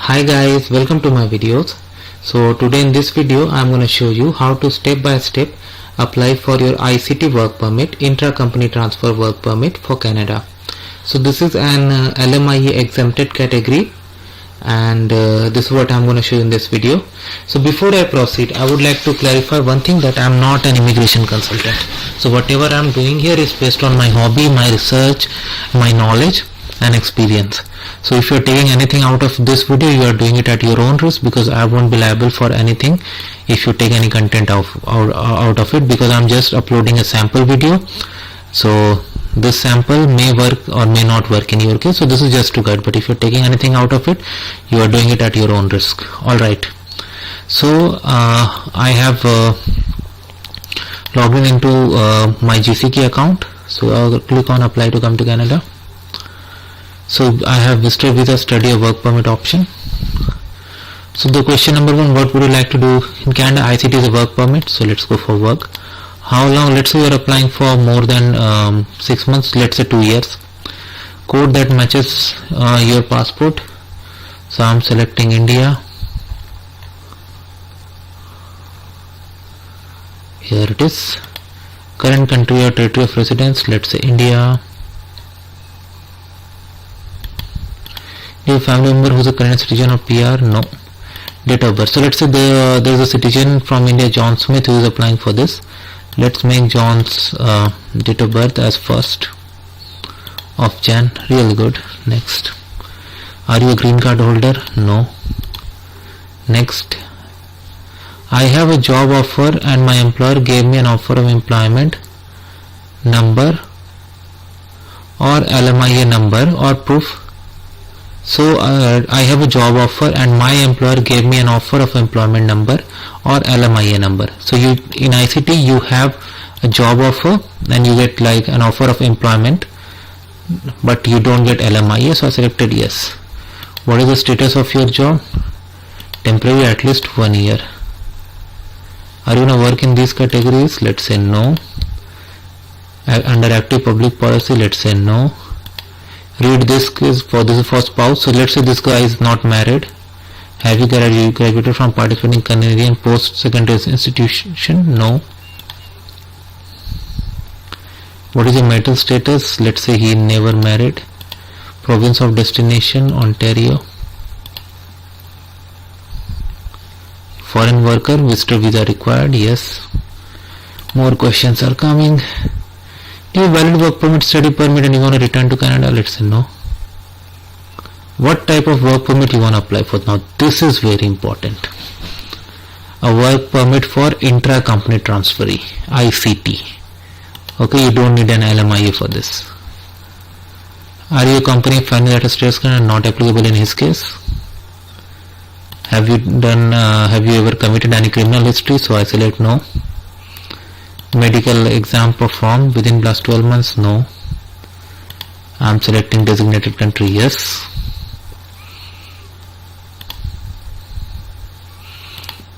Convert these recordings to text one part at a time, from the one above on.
Hi guys, welcome to my videos. So today in this video I am going to show you how to step by step apply for your ICT work permit, intra-company transfer work permit for Canada. So this is an LMIA exempted category, and this is what I am going to show you in this video. So before I proceed, I would like to clarify one thing, that I am not an immigration consultant. So whatever I am doing here is based on my hobby, my research, my knowledge and experience. So if you are taking anything out of this video, you are doing it at your own risk, because I won't be liable for anything if you take any content out of it, because I am just uploading a sample video. So this sample may work or may not work in your case, so this is just to guide, but if you are taking anything out of it, you are doing it at your own risk. Alright, so I have logged in into my GCK account. So I will click on apply to come to Canada. So I have visitor visa, study or work permit option. So the question number one, what would you like to do in Canada? ICT is a work permit, so let's go for work. How long? Let's say you are applying for more than 6 months, let's say 2 years. Code that matches your passport. So I'm selecting India. Here it is. Current country or territory of residence, let's say India. Your family member who is a current citizen or PR? No. Date of birth. So let's say there is a citizen from India, John Smith, who is applying for this. Let's make John's date of birth as 1st of Jan. Real good. Next. Are you a green card holder? No. Next. I have a job offer and my employer gave me an offer of employment number or LMIA number or proof. So I have a job offer and my employer gave me an offer of employment number or LMIA number. So you in ICT you have a job offer and you get like an offer of employment, but you don't get LMIA. So I selected yes. What is the status of your job? Temporary, at least 1 year. Are you going to work in these categories? Let's say no. Under active public policy, let's say no. Read this is for spouse. So let's say this guy is not married. Have you graduated from participating Canadian post-secondary institution? No. What is your marital status? Let's say he never married. Province of destination, Ontario. Foreign worker, visitor visa required? Yes. More questions are coming. Do you have valid work permit, study permit, and you want to return to Canada? Let's say no. What type of work permit you want to apply for? Now this is very important. A work permit for intra-company transferee, ICT. Okay, you don't need an LMIA for this. Are you a company finding that a status Canada not applicable in his case? Have you ever committed any criminal history? So I select no. Medical exam performed within last 12 months? No. I'm selecting designated country? Yes.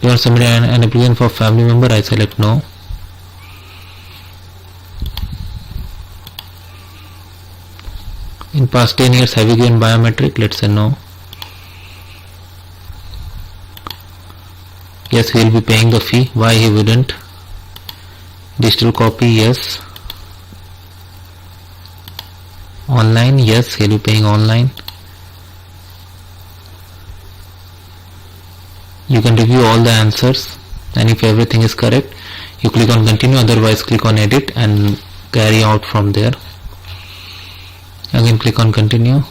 You are submitting an application for family member? I select no. In past 10 years have you given biometric? Let's say no. Yes, he will be paying the fee. Why he wouldn't? Digital copy? Yes. Online? Yes, he'll be paying online. You can review all the answers, and if everything is correct, you click on continue, otherwise click on edit and carry out from there. Again click on continue.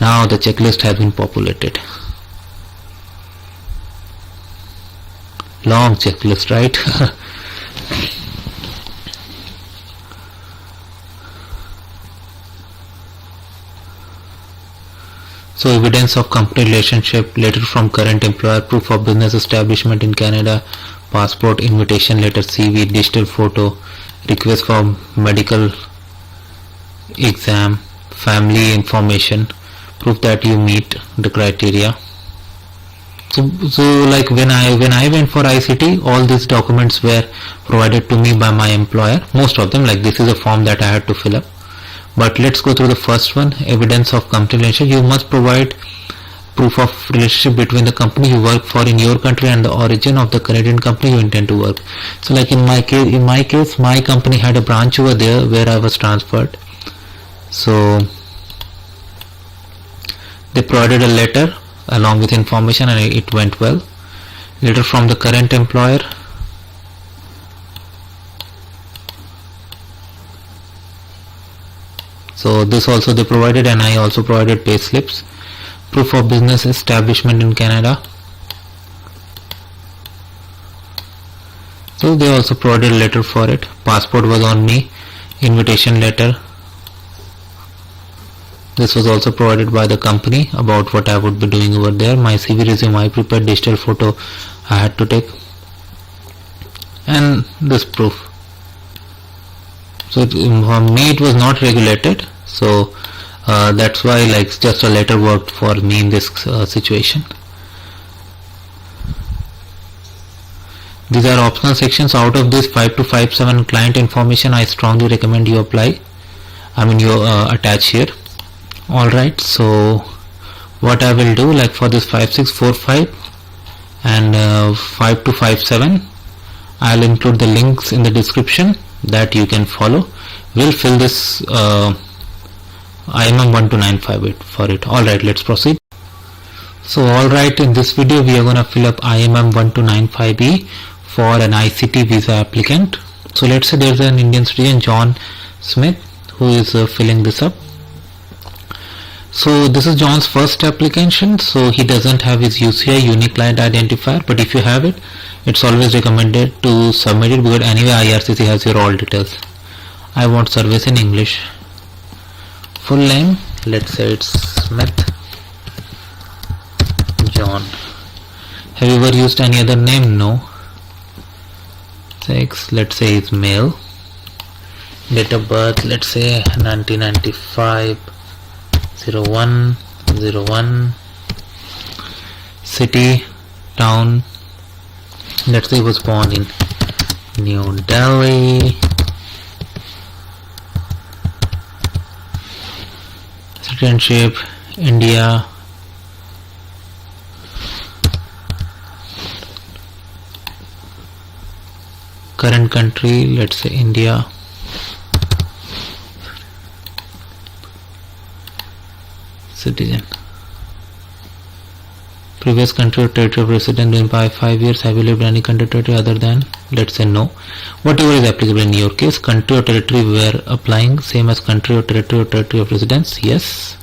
Now the checklist has been populated. Long checklist, right? So evidence of company relationship, letter from current employer, proof of business establishment in Canada, passport, invitation letter, CV, digital photo, request for medical exam, family information, proof that you meet the criteria. So like when I went for ICT, all these documents were provided to me by my employer. Most of them, like this is a form that I had to fill up. But let's go through the first one, evidence of company relationship. You must provide proof of relationship between the company you work for in your country and the origin of the Canadian company you intend to work. So like in my case, my company had a branch over there where I was transferred. So they provided a letter along with information and it went well. Letter from the current employer. So this also they provided, and I also provided pay slips. Proof of business establishment in Canada. So they also provided a letter for it. Passport was on me. Invitation letter. This was also provided by the company about what I would be doing over there. My CV, resume, I prepared, digital photo I had to take, and this proof. So for me it was not regulated, so that's why like just a letter worked for me in this situation. These are optional sections. Out of this 5 to 5.7 client information, I strongly recommend you apply. You attach here. Alright, so what I will do, like for this 5645 and 5 to 57, I'll include the links in the description that you can follow. We'll fill this IMM 12958 for it. Alright, let's proceed. So alright, in this video we are going to fill up IMM 1295E for an ICT visa applicant. So let's say there's an Indian citizen, John Smith, who is filling this up. So this is John's first application, so he doesn't have his UCI, unique client identifier, but if you have it, it's always recommended to submit it because anyway IRCC has your all details. I want service in English. Full name, let's say it's Smith John. Have you ever used any other name? No. Sex, let's say it's male. Date of birth, let's say 1995. 0101. City, town, let's say he was born in New Delhi. Citizenship, India. Current country, let's say India. Citizen. Previous country or territory of residence in by 5 years. Have you lived in any country or territory other than? Let's say no. Whatever is applicable in your case. Country or territory we are applying same as country or territory of residence. Yes.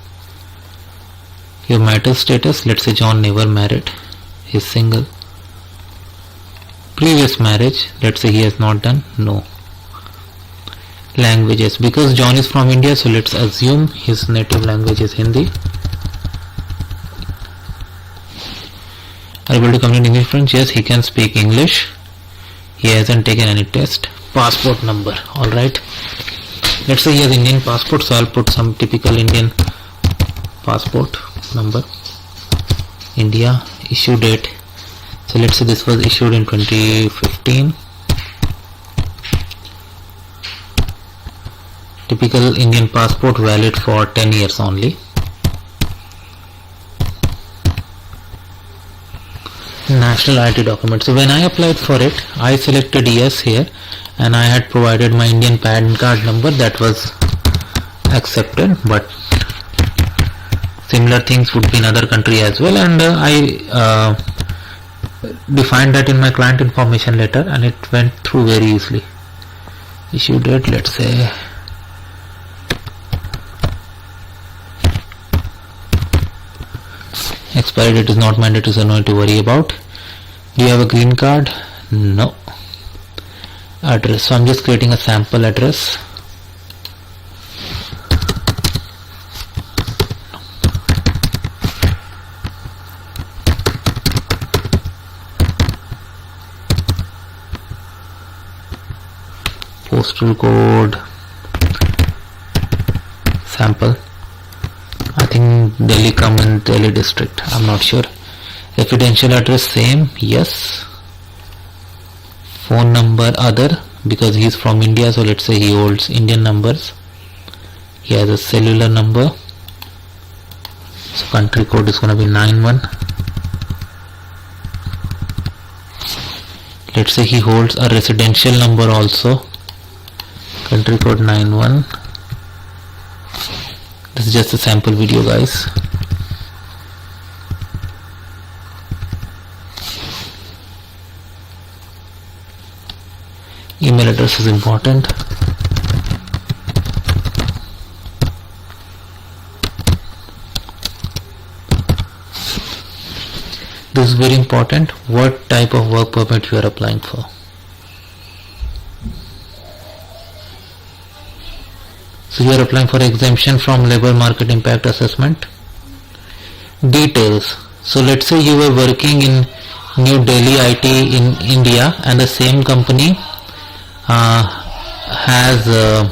Your marital status. Let's say John never married. He is single. Previous marriage. Let's say he has not done. No. Languages. Because John is from India, so let's assume his native language is Hindi. Are able to communicate English, French? Yes, he can speak English. He hasn't taken any test. Passport number. Alright. Let's say he has Indian passport, so I'll put some typical Indian passport number. India. Issue date. So let's say this was issued in 2015. Typical Indian passport, valid for 10 years only. National ID document. So when I applied for it, I selected yes here and I had provided my Indian PAN card number. That was accepted, but similar things would be in other country as well, and I defined that in my client information letter and it went through very easily. Issue date, let's say expiry date is not mandatory, so no need to worry about. Do you have a green card? No. Address, so I'm just creating a sample address. Postal code, sample. I think Delhi Common, Delhi district, I'm not sure. Residential address same, yes. Phone number other, because he is from India, so let's say he holds Indian numbers. he has a cellular number, so country code is going to be 91. Let's say he holds a residential number also, country code 91. This is just a sample video, guys. Email address is important. This is very important. What type of work permit you are applying for? So you are applying for exemption from labor market impact assessment. Details. So let's say you were working in New Delhi IT in India, and the same company has a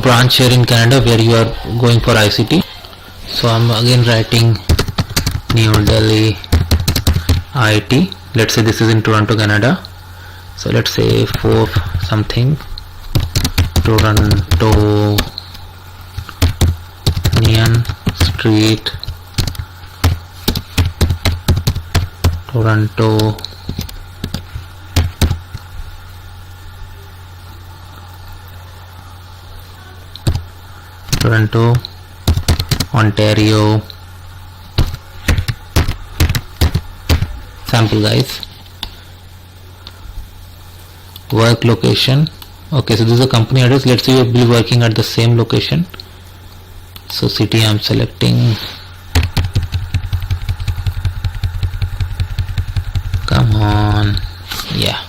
branch here in Canada where you are going for ICT. So I'm again writing New Delhi IT. Let's say this is in Toronto, Canada. So let's say 4 something Toronto Union Street, Toronto, Ontario. Sample, guys. Work location. Okay, so this is a company address. Let's say you will be working at the same location. So city I'm selecting. Come on. Yeah.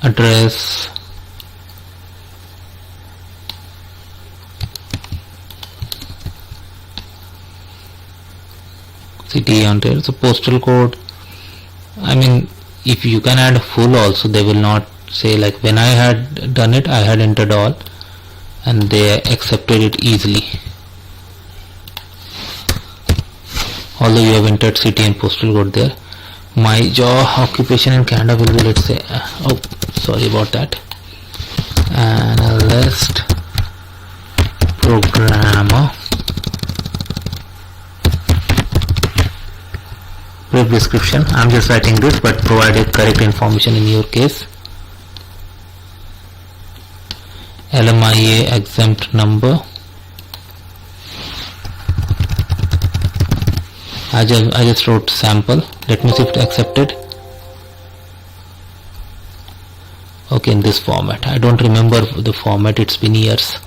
Address. City, Ontario. So postal code. I mean, if you can add full also, they will not say, like when I had done it, I had entered all and they accepted it easily. Although you have entered city and postal code there. My job occupation in Canada will be, let's say, oh sorry about that, analyst, programmer. Brief description. I'm just writing this, but provided correct information in your case. LMIA exempt number. I just wrote sample. Let me see if it accepted. Okay, in this format. I don't remember the format. It's been years.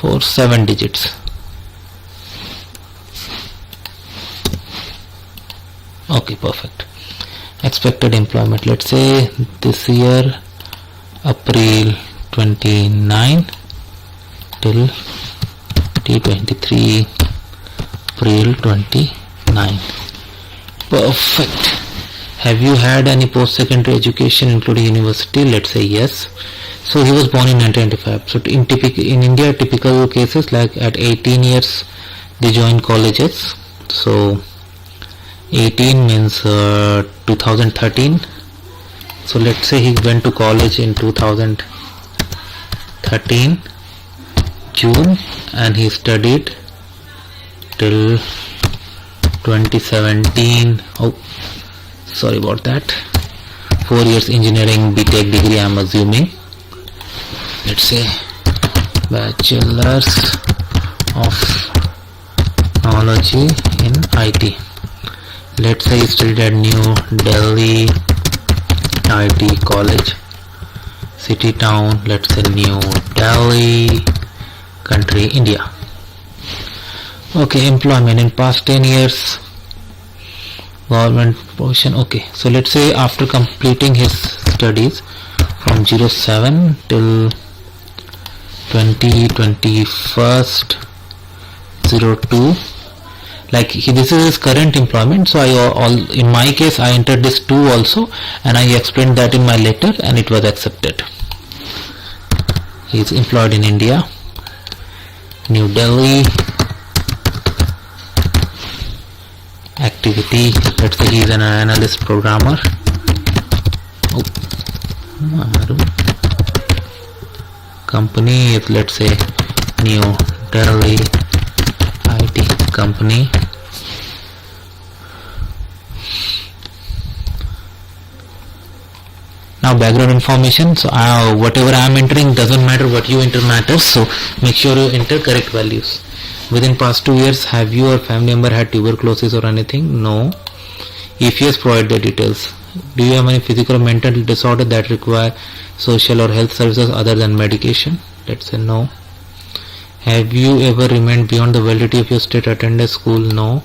For 7 digits. Okay, perfect. Expected employment. Let's say this year, April 29 till T23 April 29. Perfect. Have you had any post-secondary education including university? Let's say yes. So he was born in 1995. So in India, typical cases, like at 18 years they join colleges. So 18 means 2013. So let's say he went to college in 2013 June and he studied till 2017. Oh, sorry about that. 4 years engineering BTech degree, I'm assuming. Let's say Bachelor's of Technology in IT. Let's say he studied at New Delhi IT College. City, town, let's say New Delhi, country, India. Okay, employment in past 10 years, government position. Okay, so let's say after completing his studies from 07 till 2021 02, like this is his current employment. So in my case I entered this 2 also, and I explained that in my letter and it was accepted. He is employed in India, New Delhi, activity. Let's say he is an analyst programmer. Company is, let's say, New Delhi IT company. Now background information. So whatever I am entering doesn't matter, what you enter matters. So make sure you enter correct values. Within past 2 years, have you or family member had tuberculosis or anything? No. If yes, provide the details. Do you have any physical or mental disorder that require social or health services other than medication? Let's say no. Have you ever remained beyond the validity of your state attended school? No.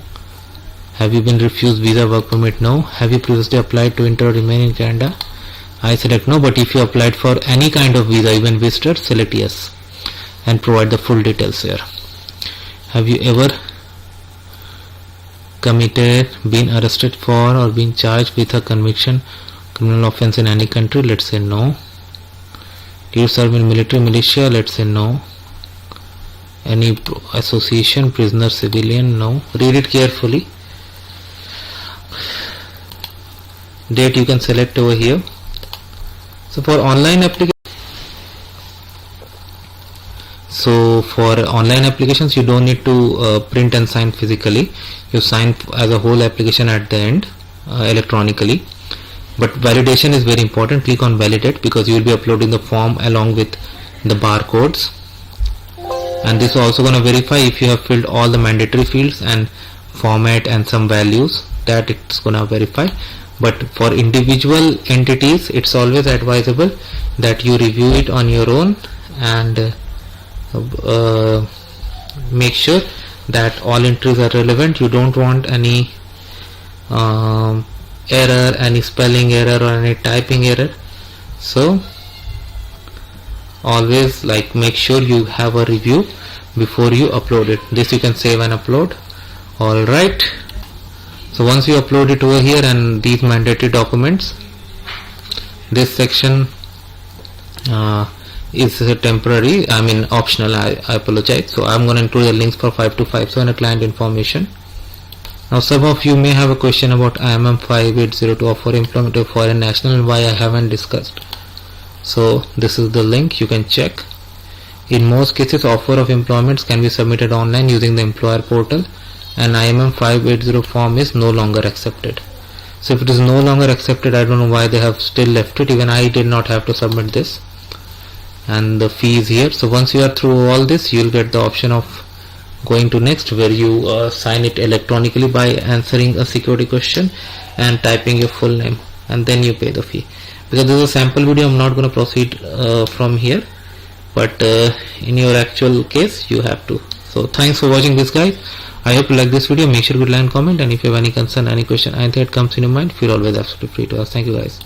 Have you been refused visa, work permit? No. Have you previously applied to enter or remain in Canada? I select no, but if you applied for any kind of visa, even visitor, select yes and provide the full details here. Have you ever committed, been arrested for or been charged with a conviction, criminal offense in any country? Let's say no. Do you serve in military, militia? Let's say no. Any association, prisoner, civilian? No. Read it carefully. Date you can select over here. So for online application, applications you don't need to print and sign physically. You sign as a whole application at the end electronically. But validation is very important. Click on validate because you will be uploading the form along with the barcodes. And this is also going to verify if you have filled all the mandatory fields and format and some values, that it's going to verify. But for individual entities, it's always advisable that you review it on your own and make sure that all entries are relevant. You don't want any error, any spelling error or any typing error. So always make sure you have a review before you upload it. This you can save and upload. Alright, so once you upload it over here and these mandatory documents, this section is temporary, optional, I apologize. So I'm going to include the links for 5257 client information. Now some of you may have a question about IMM 580 to offer employment to foreign national and why I haven't discussed. So this is the link, you can check. In most cases, offer of employments can be submitted online using the employer portal, and IMM 580 form is no longer accepted. So if it is no longer accepted, I don't know why they have still left it. Even I did not have to submit this. And the fee is here. So once you are through all this, you will get the option of going to next, where you sign it electronically by answering a security question and typing your full name, and then you pay the fee. Because this is a sample video, I'm not going to proceed from here, but in your actual case you have to. So thanks for watching this, guys. I hope you like this video. Make sure you like and comment, and if you have any concern, any question, anything that comes in your mind, feel always absolutely free to ask. Thank you, guys.